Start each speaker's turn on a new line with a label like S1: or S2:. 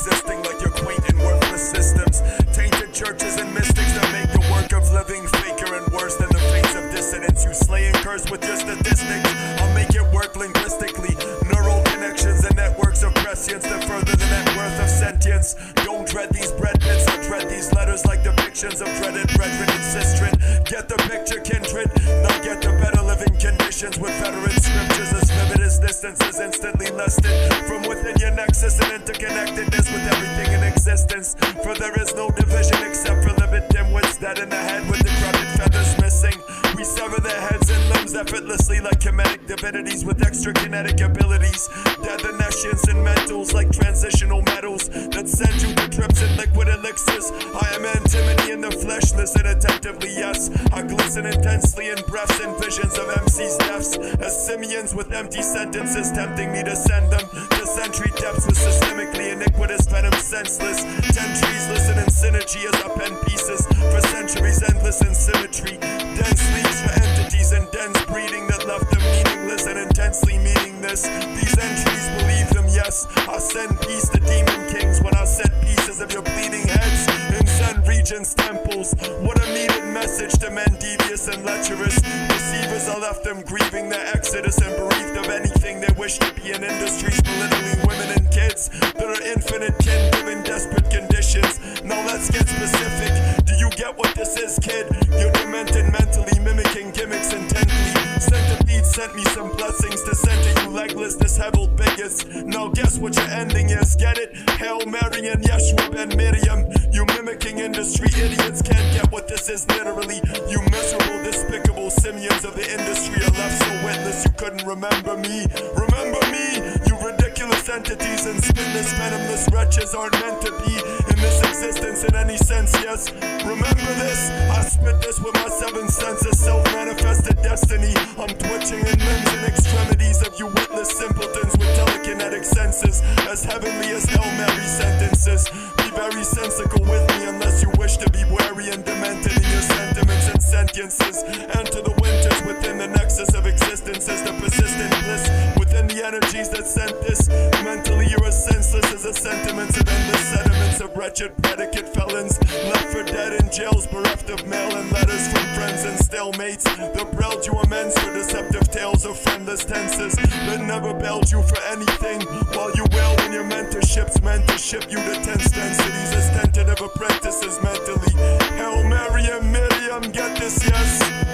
S1: existing like your quaint and worthless systems. Tainted churches and mystics that make the work of living faker and worse than the fates of dissidents. You slay and curse with your statistics. I'll make it work linguistically. Neural connections and networks of prescience that further the net worth of sentience. Don't dread these bread bits, I dread these letters like depictions of dreaded brethren and sistren. Get the picture, kindred. Now get the better living conditions with veteran scriptures as vivid as distances instantly lusted from within your nexus and interconnectedness with everything in existence. For there is no division except for livid dimwits dead in the head with decrepit feathers missing. We sever their heads and limbs effortlessly like comedic divinities with extra kinetic abilities. Dead the nescience and mentals like transitional metals that send you to trips and liquid elixirs. I am antimony in the fleshless and attentively, yes. I glisten intensely in breaths and visions of MC's deaths as simians with empty sentences tempting me to send them to century depths with systemically iniquitous venom senseless. 10 trees listen in synergy as I pen pieces for centuries endless in symmetry. Dense leaves for entities and dense breeding that left them meaningless and intensely meaningless. These entries believe them, yes. I send peace to demon kings when I set pieces of your bleeding heads in Zen regions temples. What a needed message to men devious and lecherous. Deceivers, I left them grieving their exodus and bereaved of anything they wish to be in industries belittling women and kids that are infinite kin given desperate conditions. Now let's get specific. Do you get what this is, kid? You're demented mentally, mimicking gimmicks intently. Centipede sent me some blessings to center you legless, disheveled bigots. Now guess what your ending is, get it? Hail Mary and Yeshua ben Miriam. You mimicking industry idiots can't get what this is literally. You miserable, despicable simians of the industry are left so witless you couldn't remember me. Remember me, you ridiculous entities and spitless, venomless wretches aren't meant to be in this existence in any sense, yes. Remember this, I spit this with my 7 senses, self-manifested destiny. I'm twitching in limbs and extremities of you witless simpletons with telekinetic senses, as heavenly as Hail Mary sentences. Be very sensical with me unless you wish to be wary and demented in your sentiments and sentiences. Enter the winters within the nexus of existences, the persistent bliss within the energies that sent this. Mentally you're as senseless as the sentiments of endless sediments of wretched predicate felons left for dead in jails, bereft of mail and letters from friends and stalemates that brailed you amends for deceptive tales of friendless tenses that never bailed you for anything, while you wail when your mentorship's meant to ship you to tense densities as tentative apprentices mentally. Hail Mary and Miriam, get this, yes.